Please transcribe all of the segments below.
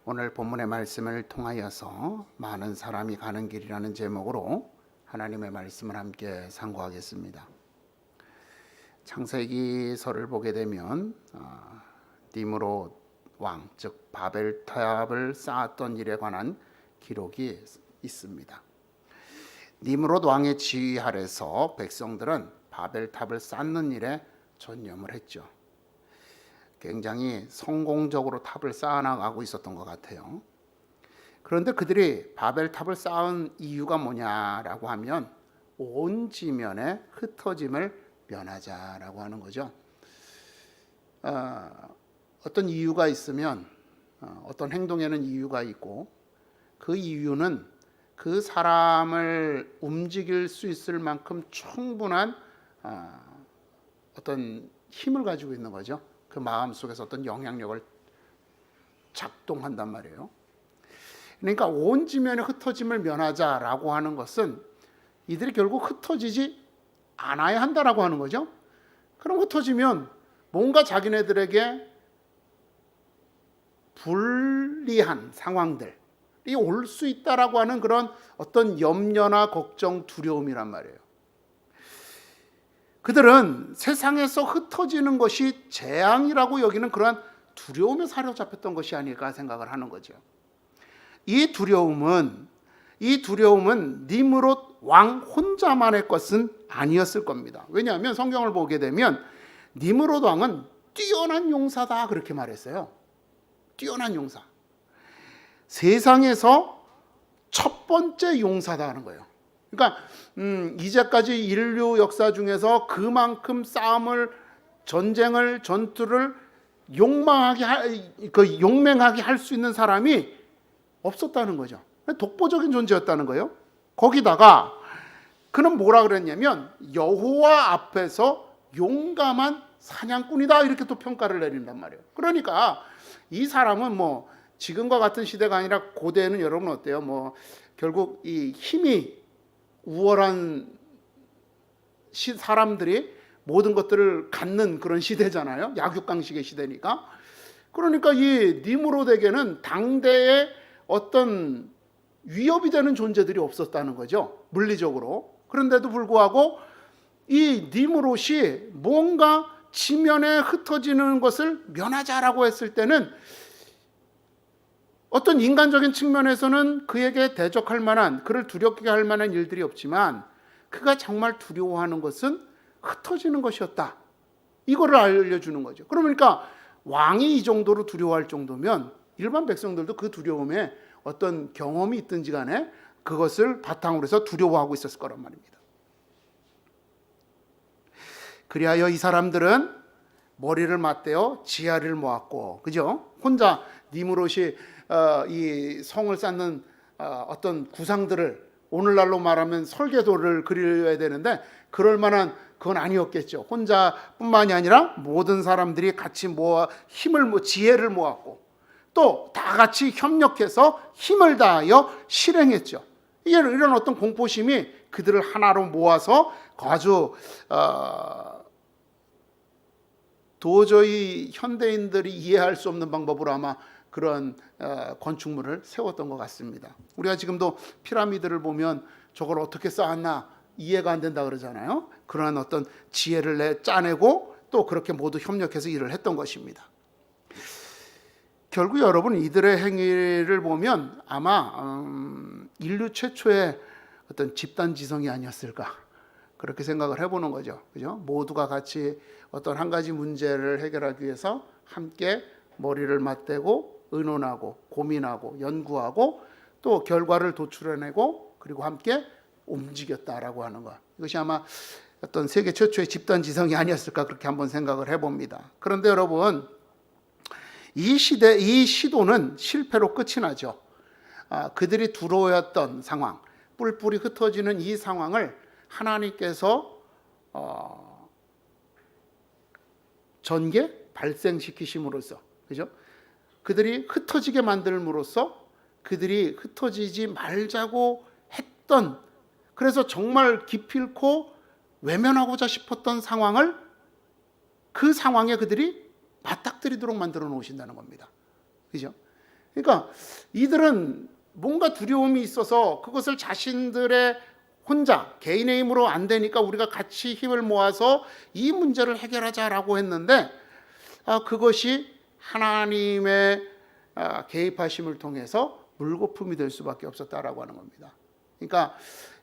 오늘 본문의 말씀을 통하여서 많은 사람이 가는 길이라는 제목으로 하나님의 말씀을 함께 상고하겠습니다. 창세기서를 보게 되면 니므롯 왕, 즉 바벨탑을 쌓았던 일에 관한 기록이 있습니다. 니므롯 왕의 지휘 아래서 백성들은 바벨탑을 쌓는 일에 전념을 했죠. 굉장히 성공적으로 탑을 쌓아나가고 있었던 것 같아요. 그런데 그들이 바벨탑을 쌓은 이유가 뭐냐라고 하면 온 지면에 흩어짐을 면하자라고 하는 거죠. 어떤 이유가 있으면 어떤 행동에는 이유가 있고, 그 이유는 그 사람을 움직일 수 있을 만큼 충분한 어떤 힘을 가지고 있는 거죠. 그 마음 속에서 어떤 영향력을 작동한단 말이에요. 그러니까 온 지면에 흩어짐을 면하자라고 하는 것은 이들이 결국 흩어지지 않아야 한다라고 하는 거죠. 그럼 흩어지면 뭔가 자기네들에게 불리한 상황들이 올 수 있다라고 하는 그런 어떤 염려나 걱정, 두려움이란 말이에요. 그들은 세상에서 흩어지는 것이 재앙이라고 여기는 그러한 두려움에 사로잡혔던 것이 아닐까 생각을 하는 거죠. 이 두려움은 니므롯 왕 혼자만의 것은 아니었을 겁니다. 왜냐하면 성경을 보게 되면 니므롯 왕은 뛰어난 용사다 그렇게 말했어요. 뛰어난 용사. 세상에서 첫 번째 용사다 하는 거예요. 그러니까 이제까지 인류 역사 중에서 그만큼 싸움을, 전쟁을, 전투를 용맹하게 할 수 있는 사람이 없었다는 거죠. 독보적인 존재였다는 거예요. 거기다가 그는 뭐라 그랬냐면 여호와 앞에서 용감한 사냥꾼이다 이렇게 또 평가를 내린단 말이에요. 그러니까 이 사람은 뭐 지금과 같은 시대가 아니라 고대에는 여러분 어때요? 결국 이 힘이 우월한 사람들이 모든 것들을 갖는 그런 시대잖아요. 약육강식의 시대니까. 그러니까 이 니므롯에게는 당대의 어떤 위협이 되는 존재들이 없었다는 거죠. 물리적으로. 그런데도 불구하고 이 니므롯이 뭔가 지면에 흩어지는 것을 면하자라고 했을 때는 어떤 인간적인 측면에서는 그에게 대적할 만한, 그를 두렵게 할 만한 일들이 없지만 그가 정말 두려워하는 것은 흩어지는 것이었다. 이거를 알려주는 거죠. 그러니까 왕이 이 정도로 두려워할 정도면 일반 백성들도 그 두려움에 어떤 경험이 있든지 간에 그것을 바탕으로 해서 두려워하고 있었을 거란 말입니다. 그리하여 이 사람들은 머리를 맞대어 지하를 모았고, 그죠? 혼자 니므롯이 이 성을 쌓는 어떤 구상들을, 오늘날로 말하면 설계도를 그려야 되는데 그럴 만한 그건 아니었겠죠. 혼자뿐만이 아니라 모든 사람들이 같이 모아 지혜를 모았고 또 다 같이 협력해서 힘을 다하여 실행했죠. 이런 어떤 공포심이 그들을 하나로 모아서 아주 도저히 현대인들이 이해할 수 없는 방법으로 아마 그런 건축물을 세웠던 것 같습니다. 우리가 지금도 피라미드를 보면 저걸 어떻게 쌓았나 이해가 안 된다 그러잖아요. 그러한 어떤 지혜를 짜내고 또 그렇게 모두 협력해서 일을 했던 것입니다. 결국 여러분 이들의 행위를 보면 아마 인류 최초의 어떤 집단 지성이 아니었을까 그렇게 생각을 해보는 거죠. 그죠? 모두가 같이 어떤 한 가지 문제를 해결하기 위해서 함께 머리를 맞대고 의논하고 고민하고 연구하고 또 결과를 도출해내고 그리고 함께 움직였다라고 하는 것. 이것이 아마 어떤 세계 최초의 집단 지성이 아니었을까 그렇게 한번 생각을 해봅니다. 그런데 여러분 이 시도는 실패로 끝이 나죠. 그들이 두려워했던 상황, 뿔뿔이 흩어지는 이 상황을 하나님께서 전개 발생시키심으로써, 그죠? 그들이 흩어지게 만들므로써 그들이 흩어지지 말자고 했던, 그래서 정말 기필코 외면하고자 싶었던 상황을 그 상황에 그들이 맞닥뜨리도록 만들어 놓으신다는 겁니다. 그죠? 그러니까 이들은 뭔가 두려움이 있어서 그것을 자신들의 혼자 개인의 힘으로 안 되니까 우리가 같이 힘을 모아서 이 문제를 해결하자라고 했는데 그것이 하나님의 개입하심을 통해서 물거품이 될 수밖에 없었다라고 하는 겁니다. 그러니까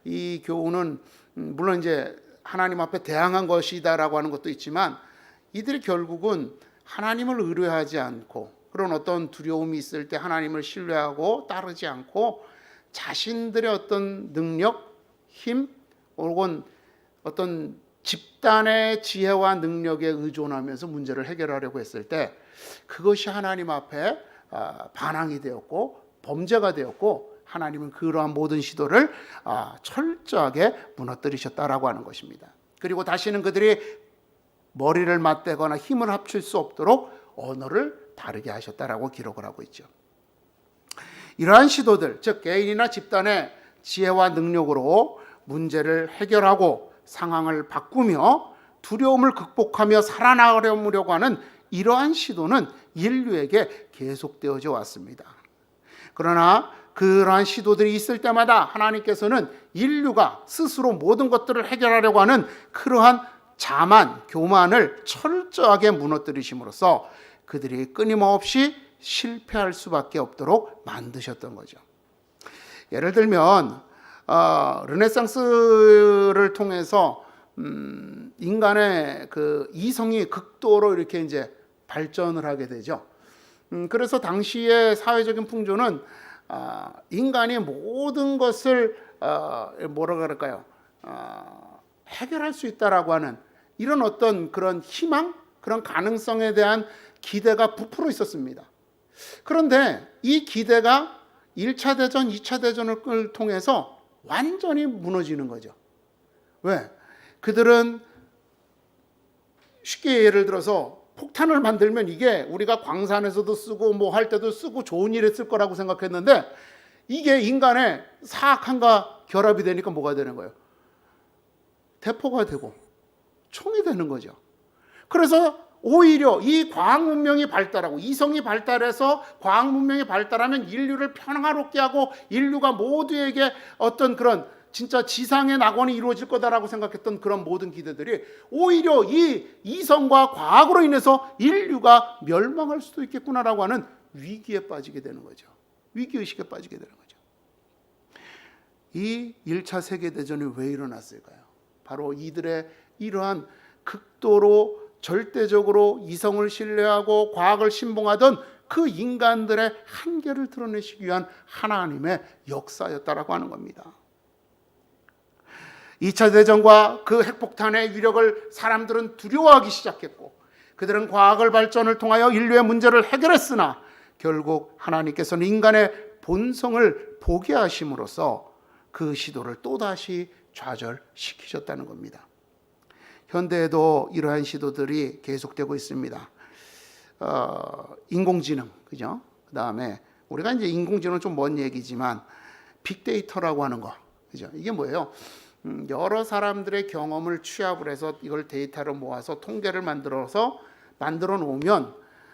이 교훈은 물론 이제 하나님 앞에 대항한 것이다라고 하는 것도 있지만 이들이 결국은 하나님을 의뢰하지 않고 그런 어떤 두려움이 있을 때 하나님을 신뢰하고 따르지 않고 자신들의 어떤 능력, 힘 혹은 어떤 집단의 지혜와 능력에 의존하면서 문제를 해결하려고 했을 때 그것이 하나님 앞에 반항이 되었고 범죄가 되었고 하나님은 그러한 모든 시도를 철저하게 무너뜨리셨다라고 하는 것입니다. 그리고 다시는 그들이 머리를 맞대거나 힘을 합칠 수 없도록 언어를 다르게 하셨다라고 기록을 하고 있죠. 이러한 시도들, 즉 개인이나 집단의 지혜와 능력으로 문제를 해결하고 상황을 바꾸며 두려움을 극복하며 살아나가려고 하는 이러한 시도는 인류에게 계속되어져 왔습니다. 그러나 그러한 시도들이 있을 때마다 하나님께서는 인류가 스스로 모든 것들을 해결하려고 하는 그러한 자만, 교만을 철저하게 무너뜨리심으로써 그들이 끊임없이 실패할 수밖에 없도록 만드셨던 거죠. 예를 들면 르네상스를 통해서 인간의 그 이성이 극도로 이렇게 이제 발전을 하게 되죠. 그래서 당시의 사회적인 풍조는 인간이 모든 것을 뭐라 그럴까요? 해결할 수 있다라고 하는 이런 어떤 그런 희망, 그런 가능성에 대한 기대가 부풀어 있었습니다. 그런데 이 기대가 1차 대전, 2차 대전을 통해서 완전히 무너지는 거죠. 왜? 그들은 쉽게 예를 들어서 폭탄을 만들면 이게 우리가 광산에서도 쓰고 뭐 할 때도 쓰고 좋은 일에 쓸 거라고 생각했는데 이게 인간의 사악함과 결합이 되니까 뭐가 되는 거예요? 대포가 되고 총이 되는 거죠. 그래서 오히려 이 과학 문명이 발달하고 이성이 발달해서 과학 문명이 발달하면 인류를 평화롭게 하고 인류가 모두에게 어떤 그런 진짜 지상의 낙원이 이루어질 거다라고 생각했던 그런 모든 기대들이 오히려 이 이성과 과학으로 인해서 인류가 멸망할 수도 있겠구나라고 하는 위기에 빠지게 되는 거죠. 위기의식에 빠지게 되는 거죠. 이 1차 세계대전이 왜 일어났을까요? 바로 이들의 이러한 극도로 절대적으로 이성을 신뢰하고 과학을 신봉하던 그 인간들의 한계를 드러내시기 위한 하나님의 역사였다라고 하는 겁니다. 2차 대전과 그 핵폭탄의 위력을 사람들은 두려워하기 시작했고 그들은 과학을 발전을 통하여 인류의 문제를 해결했으나 결국 하나님께서는 인간의 본성을 포기하심으로써 그 시도를 또다시 좌절시키셨다는 겁니다. 현대에도 이러한 시도들이 계속되고 있습니다. 인공지능, 그죠? 그 다음에 우리가 이제 인공지능 좀 먼 얘기지만 빅데이터라고 하는 거, 그죠? 이게 뭐예요? 여러 사람들의 경험을 취합을 해서 이걸 데이터로 모아서 통계를 만들어 놓으면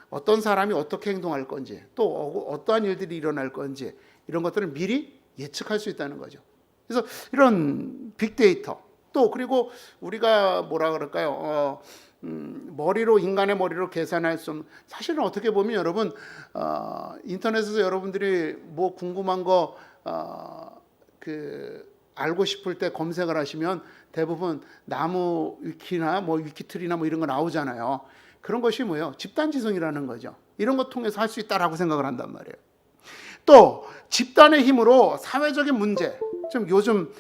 어떤 사람이 어떻게 행동할 건지 또 어떠한 일들이 일어날 건지 이런 것들을 미리 예측할 수 있다는 거죠. 그래서 이런 빅데이터 또 그리고 우리가 뭐라 그럴까요? 머리로 인간의 머리로 계산할 수 없는 사실은 어떻게 보면 여러분 인터넷에서 여러분들이 뭐 궁금한 거 알고 싶을 때 검색을 하시면 대부분 나무 위키나 뭐 위키트리나 뭐 이런 거 나오잖아요. 그런 것이 뭐예요? 집단지성이라는 거죠. 이런 거 통해서 할 수 있다라고 생각을 한단 말이에요. 또 집단의 힘으로 사회적인 문제, 좀 요즘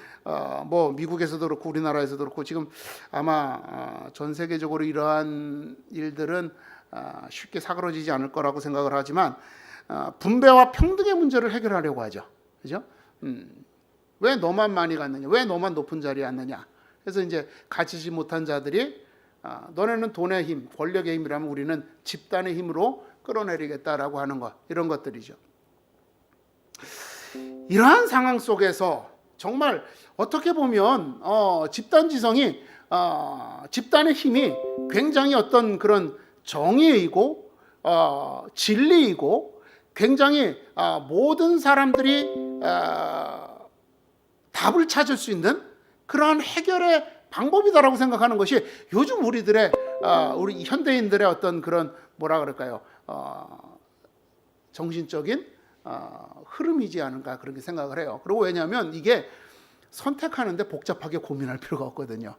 뭐 미국에서도 그렇고 우리나라에서도 그렇고 지금 아마 전 세계적으로 이러한 일들은 쉽게 사그러지지 않을 거라고 생각을 하지만 분배와 평등의 문제를 해결하려고 하죠. 그죠? 왜 너만 많이 갔느냐? 왜 너만 높은 자리에 앉느냐? 그래서 이제 가지지 못한 자들이 너네는 돈의 힘, 권력의 힘이라면 우리는 집단의 힘으로 끌어내리겠다라고 하는 것, 이런 것들이죠. 이러한 상황 속에서 정말 어떻게 보면 집단지성이 집단의 힘이 굉장히 어떤 그런 정의이고 진리이고 굉장히 모든 사람들이 답을 찾을 수 있는 그러한 해결의 방법이다라고 생각하는 것이 요즘 우리 현대인들의 어떤 그런 뭐라 그럴까요? 정신적인 흐름이지 않은가 그렇게 생각을 해요. 그리고 왜냐하면 이게 선택하는데 복잡하게 고민할 필요가 없거든요.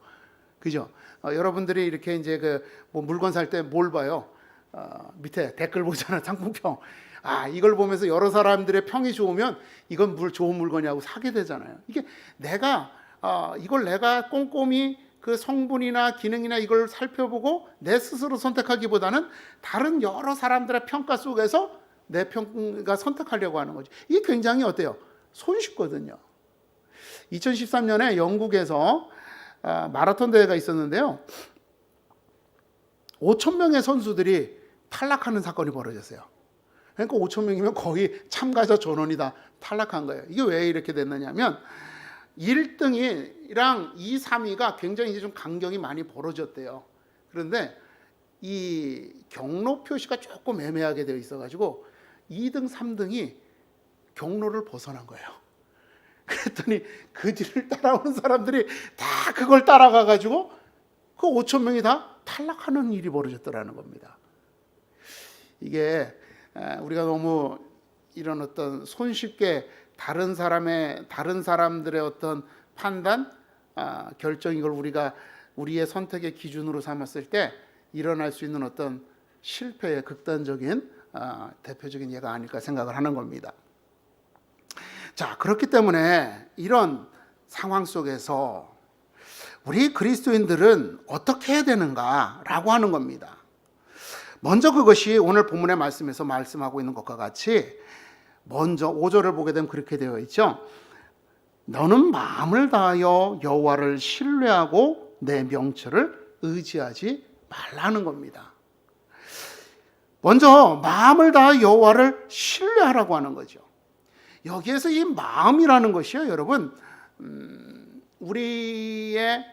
그죠? 여러분들이 이렇게 이제 뭐 물건 살 때 뭘 봐요? 밑에 댓글 보잖아요. 상품평. 이걸 보면서 여러 사람들의 평이 좋으면 이건 좋은 물건이라고 사게 되잖아요. 이게 이걸 내가 꼼꼼히 그 성분이나 기능이나 이걸 살펴보고 내 스스로 선택하기보다는 다른 여러 사람들의 평가 속에서 내 평가 선택하려고 하는 거죠. 이게 굉장히 어때요? 손쉽거든요. 2013년에 영국에서 마라톤 대회가 있었는데요. 5,000명의 선수들이 탈락하는 사건이 벌어졌어요. 그러니까 5,000명이면 거의 참가자 전원이 다 탈락한 거예요. 이게 왜 이렇게 됐느냐면 1등이랑 2, 3위가 굉장히 이제 좀 간격이 많이 벌어졌대요. 그런데 이 경로 표시가 조금 애매하게 되어 있어가지고 2등, 3등이 경로를 벗어난 거예요. 그랬더니 그 뒤를 따라오는 사람들이 다 그걸 따라가가지고 그 5,000명이 다 탈락하는 일이 벌어졌더라는 겁니다. 이게 우리가 너무 이런 어떤 손쉽게 다른 사람들의 어떤 판단, 결정 이걸 우리가 우리의 선택의 기준으로 삼았을 때 일어날 수 있는 어떤 실패의 극단적인 대표적인 예가 아닐까 생각을 하는 겁니다. 자, 그렇기 때문에 이런 상황 속에서 우리 그리스도인들은 어떻게 해야 되는가라고 하는 겁니다. 먼저 그것이 오늘 본문의 말씀에서 말씀하고 있는 것과 같이 먼저 5절을 보게 되면 그렇게 되어 있죠. 너는 마음을 다하여 여호와를 신뢰하고 내 명철을 의지하지 말라는 겁니다. 먼저 마음을 다하여 여호와를 신뢰하라고 하는 거죠. 여기에서 이 마음이라는 것이요, 여러분, 우리의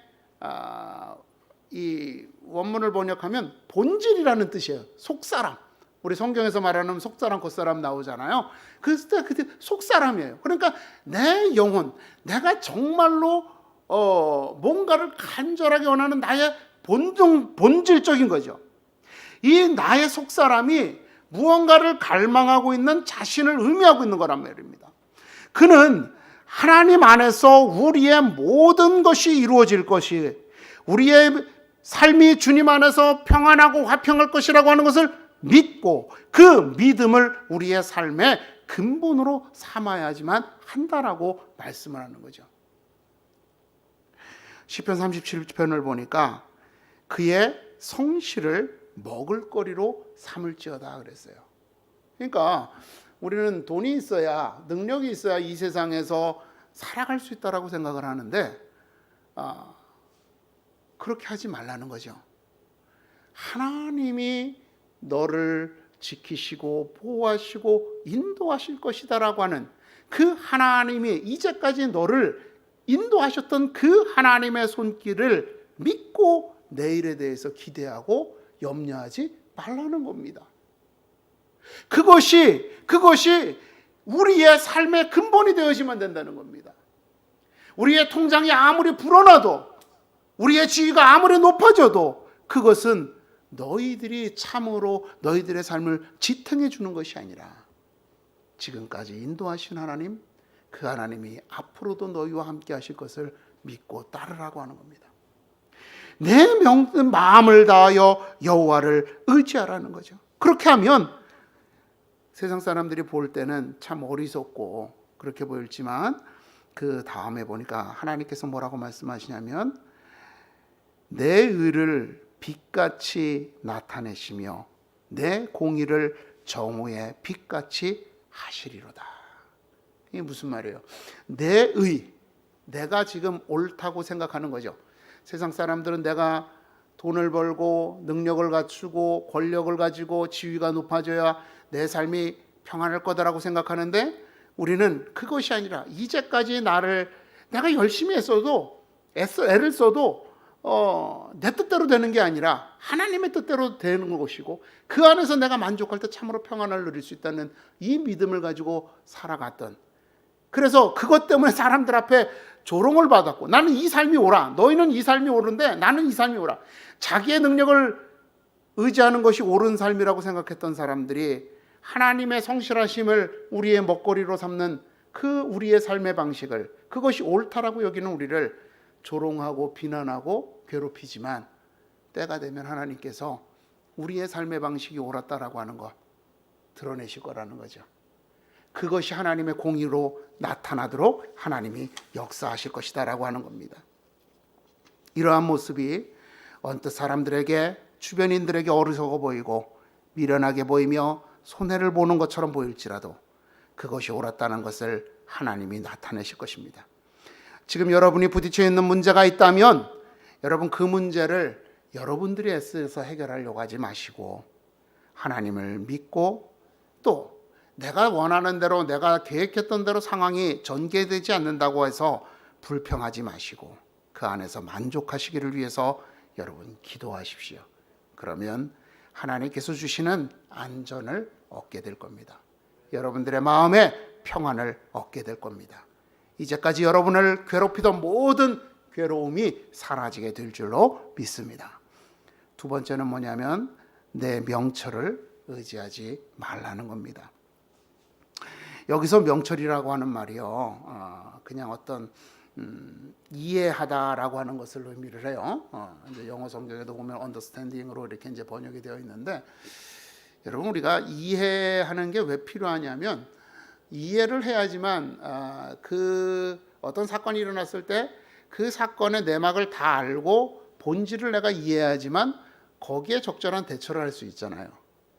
이 원문을 번역하면 본질이라는 뜻이에요. 속사람. 우리 성경에서 말하는 속사람, 겉사람 나오잖아요. 그때 속사람이에요. 그러니까 내 영혼, 내가 정말로 뭔가를 간절하게 원하는 나의 본질적인 거죠. 이 나의 속사람이 무언가를 갈망하고 있는 자신을 의미하고 있는 거란 말입니다. 그는 하나님 안에서 우리의 모든 것이 이루어질 것이, 우리의 삶이 주님 안에서 평안하고 화평할 것이라고 하는 것을 믿고 그 믿음을 우리의 삶의 근본으로 삼아야지만 한다라고 말씀을 하는 거죠. 시편 37편을 보니까 그의 성실을 먹을거리로 삼을지어다 그랬어요. 그러니까 우리는 돈이 있어야, 능력이 있어야 이 세상에서 살아갈 수 있다라고 생각을 하는데 그렇게 하지 말라는 거죠. 하나님이 너를 지키시고 보호하시고 인도하실 것이다라고 하는 그 하나님이 이제까지 너를 인도하셨던 그 하나님의 손길을 믿고 내일에 대해서 기대하고 염려하지 말라는 겁니다. 그것이 우리의 삶의 근본이 되어지면 된다는 겁니다. 우리의 통장이 아무리 불어나도, 우리의 지위가 아무리 높아져도 그것은 너희들이 참으로 너희들의 삶을 지탱해 주는 것이 아니라 지금까지 인도하신 하나님, 그 하나님이 앞으로도 너희와 함께 하실 것을 믿고 따르라고 하는 겁니다. 내 마음을 다하여 여호와를 의지하라는 거죠. 그렇게 하면 세상 사람들이 볼 때는 참 어리석고 그렇게 보일지만 그 다음에 보니까 하나님께서 뭐라고 말씀하시냐면 내 의를 빛같이 나타내시며 내 공의를 정오의 빛같이 하시리로다. 이게 무슨 말이에요? 내 의, 내가 지금 옳다고 생각하는 거죠. 세상 사람들은 내가 돈을 벌고 능력을 갖추고 권력을 가지고 지위가 높아져야 내 삶이 평안할 거다라고 생각하는데 우리는 그것이 아니라 이제까지 내가 열심히 애를 써도 내 뜻대로 되는 게 아니라 하나님의 뜻대로 되는 것이고 그 안에서 내가 만족할 때 참으로 평안을 누릴 수 있다는 이 믿음을 가지고 살아갔던, 그래서 그것 때문에 사람들 앞에 조롱을 받았고 나는 이 삶이 옳아, 너희는 이 삶이 옳은데 나는 이 삶이 옳아, 자기의 능력을 의지하는 것이 옳은 삶이라고 생각했던 사람들이 하나님의 성실하심을 우리의 먹거리로 삼는 그 우리의 삶의 방식을, 그것이 옳다라고 여기는 우리를 조롱하고 비난하고 괴롭히지만 때가 되면 하나님께서 우리의 삶의 방식이 옳았다라고 하는 것 드러내실 거라는 거죠. 그것이 하나님의 공의로 나타나도록 하나님이 역사하실 것이다라고 하는 겁니다. 이러한 모습이 언뜻 사람들에게, 주변인들에게 어리석어 보이고 미련하게 보이며 손해를 보는 것처럼 보일지라도 그것이 옳았다는 것을 하나님이 나타내실 것입니다. 지금 여러분이 부딪혀 있는 문제가 있다면 여러분 그 문제를 여러분들이 애써서 해결하려고 하지 마시고 하나님을 믿고 또 내가 원하는 대로, 내가 계획했던 대로 상황이 전개되지 않는다고 해서 불평하지 마시고 그 안에서 만족하시기를 위해서 여러분 기도하십시오. 그러면 하나님께서 주시는 안전을 얻게 될 겁니다. 여러분들의 마음에 평안을 얻게 될 겁니다. 이제까지 여러분을 괴롭히던 모든 괴로움이 사라지게 될 줄로 믿습니다. 두 번째는 뭐냐면 내 명철을 의지하지 말라는 겁니다. 여기서 명철이라고 하는 말이요, 그냥 어떤 이해하다라고 하는 것을 의미를 해요. 이제 영어 성경에도 보면 understanding으로 이렇게 이제 번역이 되어 있는데, 여러분 우리가 이해하는 게 왜 필요하냐면 이해를 해야지만 그 어떤 사건이 일어났을 때 그 사건의 내막을 다 알고 본질을 내가 이해해야지만 거기에 적절한 대처를 할 수 있잖아요.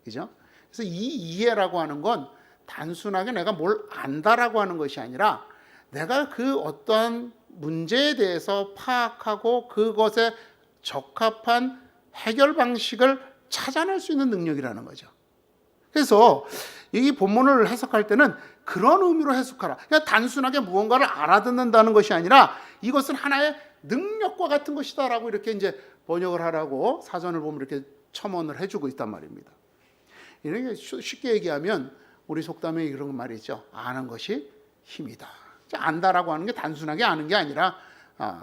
그죠? 그래서 이 이해라고 하는 건 단순하게 내가 뭘 안다라고 하는 것이 아니라 내가 그 어떠한 문제에 대해서 파악하고 그것에 적합한 해결 방식을 찾아낼 수 있는 능력이라는 거죠. 그래서 이 본문을 해석할 때는 그런 의미로 해석하라. 그냥 단순하게 무언가를 알아듣는다는 것이 아니라 이것은 하나의 능력과 같은 것이다라고 이렇게 이제 번역을 하라고 사전을 보면 이렇게 첨언을 해주고 있단 말입니다. 이렇게 쉽게 얘기하면 우리 속담에 이런 말이 있죠. 아는 것이 힘이다. 안다라고 하는 게 단순하게 아는 게 아니라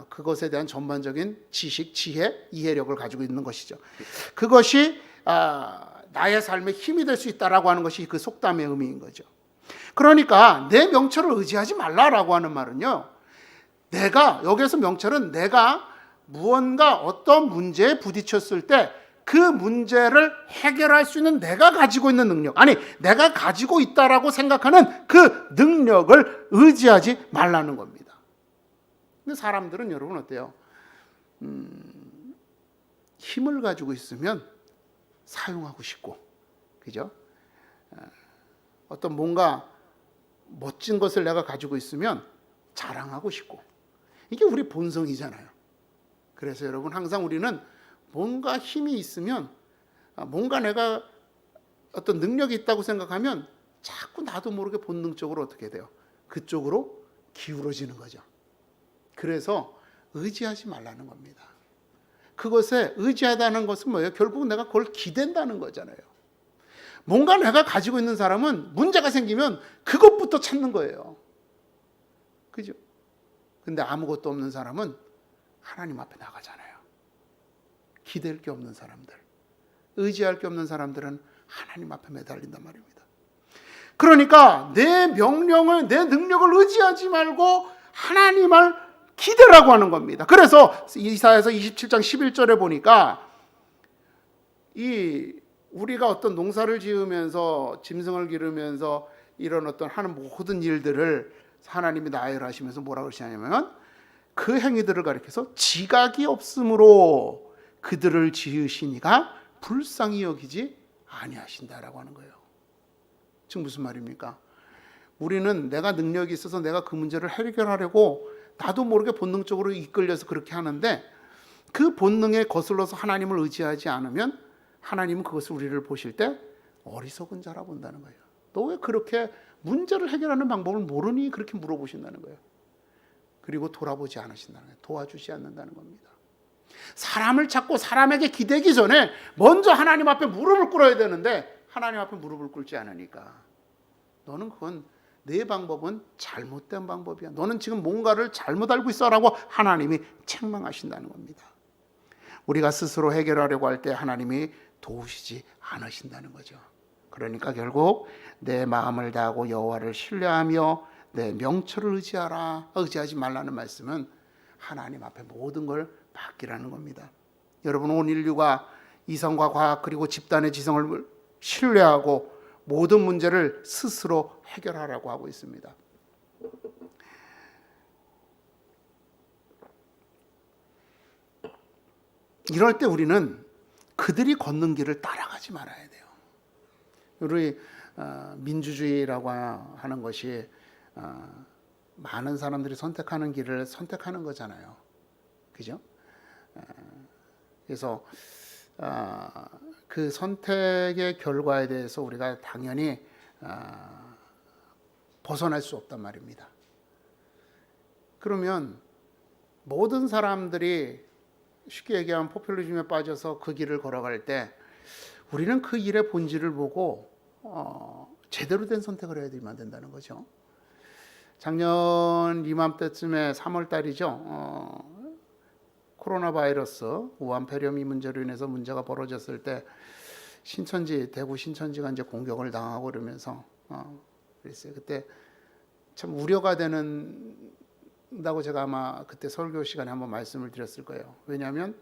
그것에 대한 전반적인 지식, 지혜, 이해력을 가지고 있는 것이죠. 그것이 나의 삶의 힘이 될 수 있다라고 하는 것이 그 속담의 의미인 거죠. 그러니까 내 명철을 의지하지 말라라고 하는 말은요, 내가 여기에서 명철은 내가 무언가 어떤 문제에 부딪혔을 때 그 문제를 해결할 수 있는 내가 가지고 있는 능력, 아니 내가 가지고 있다라고 생각하는 그 능력을 의지하지 말라는 겁니다. 근데 사람들은 여러분 어때요? 힘을 가지고 있으면 사용하고 싶고, 그죠? 어떤 뭔가 멋진 것을 내가 가지고 있으면 자랑하고 싶고, 이게 우리 본성이잖아요. 그래서 여러분 항상 우리는 뭔가 힘이 있으면, 뭔가 내가 어떤 능력이 있다고 생각하면 자꾸 나도 모르게 본능적으로 어떻게 돼요? 그쪽으로 기울어지는 거죠. 그래서 의지하지 말라는 겁니다. 그것에 의지하다는 것은 뭐예요? 결국 내가 그걸 기댄다는 거잖아요. 뭔가 내가 가지고 있는 사람은 문제가 생기면 그것부터 찾는 거예요. 그죠? 근데 아무것도 없는 사람은 하나님 앞에 나가잖아요. 기댈 게 없는 사람들, 의지할 게 없는 사람들은 하나님 앞에 매달린단 말입니다. 그러니까 내 명령을, 내 능력을 의지하지 말고 하나님을 기대라고 하는 겁니다. 그래서 이사야서 27장 11절에 보니까 우리가 어떤 농사를 지으면서 짐승을 기르면서 이런 어떤 하는 모든 일들을 하나님이 나열하시면서 뭐라고 그러시냐면 그 행위들을 가리켜서 지각이 없으므로 그들을 지으시니가 불쌍히 여기지 아니하신다라고 하는 거예요. 지금 무슨 말입니까? 우리는 내가 능력이 있어서 내가 그 문제를 해결하려고 나도 모르게 본능적으로 이끌려서 그렇게 하는데 그 본능에 거슬러서 하나님을 의지하지 않으면 하나님은 그것을 우리를 보실 때 어리석은 자라 본다는 거예요. 너 왜 그렇게 문제를 해결하는 방법을 모르니? 그렇게 물어보신다는 거예요. 그리고 돌아보지 않으신다는 거예요. 도와주지 않는다는 겁니다. 사람을 찾고 사람에게 기대기 전에 먼저 하나님 앞에 무릎을 꿇어야 되는데 하나님 앞에 무릎을 꿇지 않으니까 너는 그건 내 방법은 잘못된 방법이야. 너는 지금 뭔가를 잘못 알고 있어라고 하나님이 책망하신다는 겁니다. 우리가 스스로 해결하려고 할 때 하나님이 도우시지 않으신다는 거죠. 그러니까 결국 내 마음을 다하고 여호와를 신뢰하며 내 명철을 의지하지 말라는 말씀은 하나님 앞에 모든 걸 맡기라는 겁니다. 여러분, 온 인류가 이성과 과학 그리고 집단의 지성을 신뢰하고 모든 문제를 스스로 해결하라고 하고 있습니다. 이럴 때 우리는 그들이 걷는 길을 따라가지 말아야 돼요. 우리 민주주의라고 하는 것이 많은 사람들이 선택하는 길을 선택하는 거잖아요. 그죠? 그래서 그 선택의 결과에 대해서 우리가 당연히 벗어날 수 없단 말입니다. 그러면 모든 사람들이 쉽게 얘기하면 포퓰리즘에 빠져서 그 길을 걸어갈 때 우리는 그 일의 본질을 보고 제대로 된 선택을 해야 되면 안 된다는 거죠. 작년 이맘때쯤에 3월 달이죠. 코로나 바이러스 우한 폐렴이 문제로 인해서 문제가 벌어졌을 때 대구 신천지가 이제 공격을 당하고 그러면서 그랬어요. 그때 참 우려가 된다고 제가 아마 그때 설교 시간에 한번 말씀을 드렸을 거예요. 왜냐하면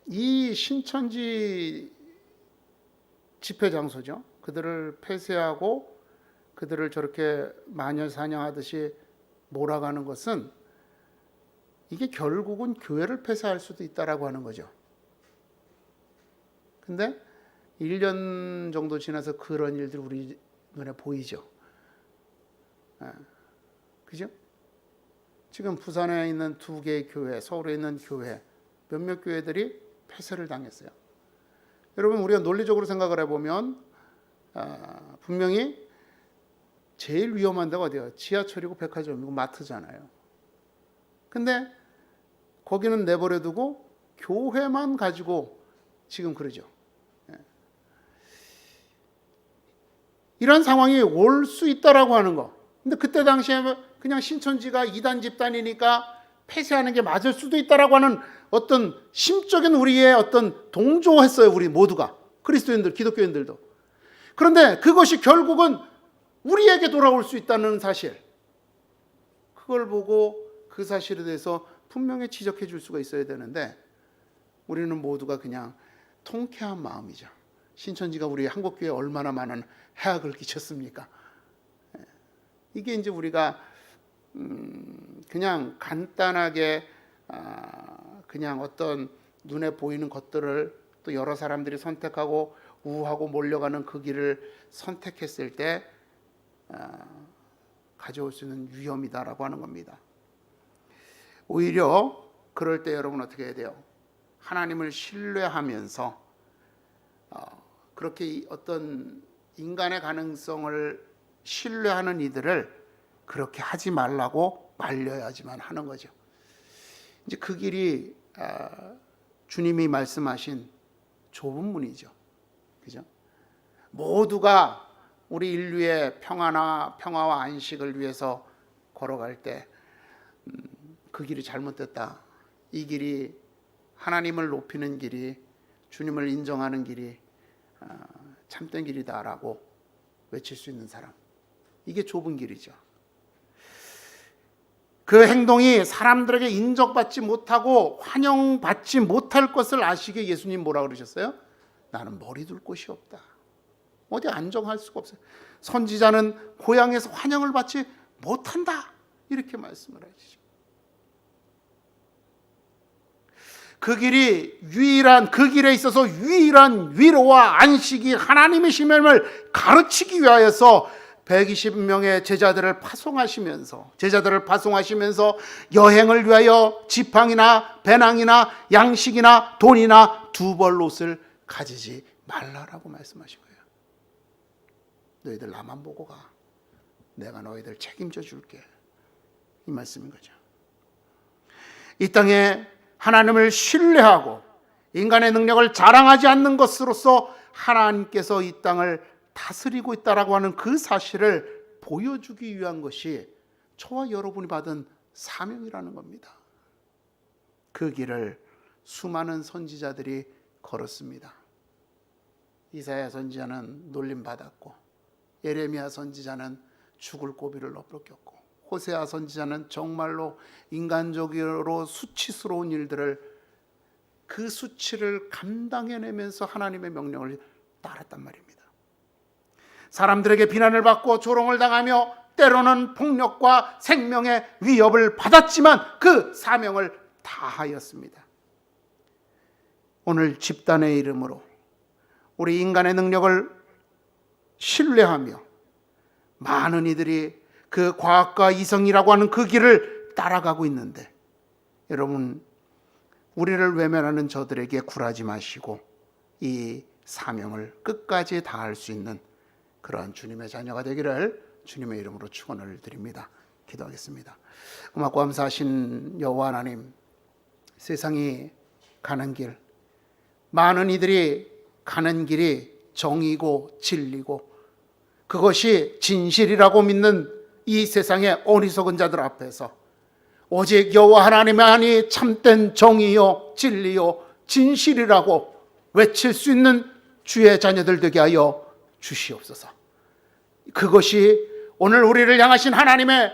이 신천지 집회 장소죠. 그들을 폐쇄하고 그들을 저렇게 마녀 사냥하듯이 몰아가는 것은 이게 결국은 교회를 폐쇄할 수도 있다라고 하는 거죠. 근데 1년 정도 지나서 그런 일들이 우리 눈에 보이죠. 그죠? 지금 부산에 있는 2개의 교회, 서울에 있는 교회, 몇몇 교회들이 폐쇄를 당했어요. 여러분, 우리가 논리적으로 생각을 해보면 분명히 제일 위험한 데가 어디예요? 지하철이고 백화점이고 마트잖아요. 근데 거기는 내버려두고 교회만 가지고 지금 그러죠. 이런 상황이 올 수 있다라고 하는 거. 근데 그때 당시에 그냥 신천지가 이단 집단이니까 폐쇄하는 게 맞을 수도 있다라고 하는 어떤 심적인 우리의 어떤 동조했어요. 우리 모두가. 그리스도인들, 기독교인들도. 그런데 그것이 결국은 우리에게 돌아올 수 있다는 사실. 그걸 보고 그 사실에 대해서 분명히 지적해 줄 수가 있어야 되는데 우리는 모두가 그냥 통쾌한 마음이죠. 신천지가 우리 한국교회에 얼마나 많은 해악을 끼쳤습니까? 이게 이제 우리가 그냥 간단하게 그냥 어떤 눈에 보이는 것들을 또 여러 사람들이 선택하고 우하고 몰려가는 그 길을 선택했을 때 가져올 수 있는 위험이다라고 하는 겁니다. 오히려 그럴 때 여러분 어떻게 해야 돼요? 하나님을 신뢰하면서 그렇게 어떤 인간의 가능성을 신뢰하는 이들을 그렇게 하지 말라고 말려야지만 하는 거죠. 이제 그 길이 주님이 말씀하신 좁은 문이죠. 그죠? 모두가 우리 인류의 평화와 안식을 위해서 걸어갈 때 그 길이 잘못됐다. 이 길이 하나님을 높이는 길이, 주님을 인정하는 길이 참된 길이다라고 외칠 수 있는 사람. 이게 좁은 길이죠. 그 행동이 사람들에게 인정받지 못하고 환영받지 못할 것을 아시기에 예수님 뭐라 그러셨어요? 나는 머리 둘 곳이 없다. 어디 안정할 수가 없어요. 선지자는 고향에서 환영을 받지 못한다. 이렇게 말씀을 하시죠. 그 길에 있어서 유일한 위로와 안식이 하나님이심을 가르치기 위하여서 120명의 제자들을 파송하시면서 여행을 위하여 지팡이나 배낭이나 양식이나 돈이나 두 벌 옷을 가지지 말라라고 말씀하신 거예요. 너희들 나만 보고 가. 내가 너희들 책임져 줄게. 이 말씀인 거죠. 이 땅에 하나님을 신뢰하고 인간의 능력을 자랑하지 않는 것으로서 하나님께서 이 땅을 다스리고 있다라고 하는 그 사실을 보여주기 위한 것이 저와 여러분이 받은 사명이라는 겁니다. 그 길을 수많은 선지자들이 걸었습니다. 이사야 선지자는 놀림받았고, 예레미야 선지자는 죽을 고비를 넘겼고, 호세아 선지자는 정말로 인간적으로 수치스러운 일들을, 그 수치를 감당해내면서 하나님의 명령을 따랐단 말입니다. 사람들에게 비난을 받고 조롱을 당하며 때로는 폭력과 생명의 위협을 받았지만 그 사명을 다하였습니다. 오늘 집단의 이름으로 우리 인간의 능력을 신뢰하며 많은 이들이 그 과학과 이성이라고 하는 그 길을 따라가고 있는데, 여러분, 우리를 외면하는 저들에게 굴하지 마시고 이 사명을 끝까지 다할 수 있는 그러한 주님의 자녀가 되기를 주님의 이름으로 축원을 드립니다. 기도하겠습니다. 고맙고 감사하신 여호와 하나님, 세상이 가는 길, 많은 이들이 가는 길이 정의고 진리고 그것이 진실이라고 믿는 이 세상의 어리석은 자들 앞에서 오직 여호와 하나님만이 참된 정의요 진리요 진실이라고 외칠 수 있는 주의 자녀들 되게 하여 주시옵소서. 그것이 오늘 우리를 향하신 하나님의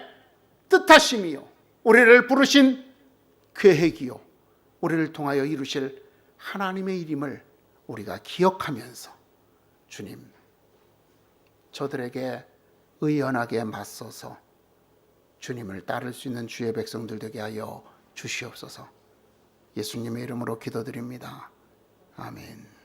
뜻하심이요, 우리를 부르신 계획이요, 우리를 통하여 이루실 하나님의 일임을 우리가 기억하면서, 주님, 저들에게 의연하게 맞서서 주님을 따를 수 있는 주의 백성들 되게 하여 주시옵소서. 예수님의 이름으로 기도드립니다. 아멘.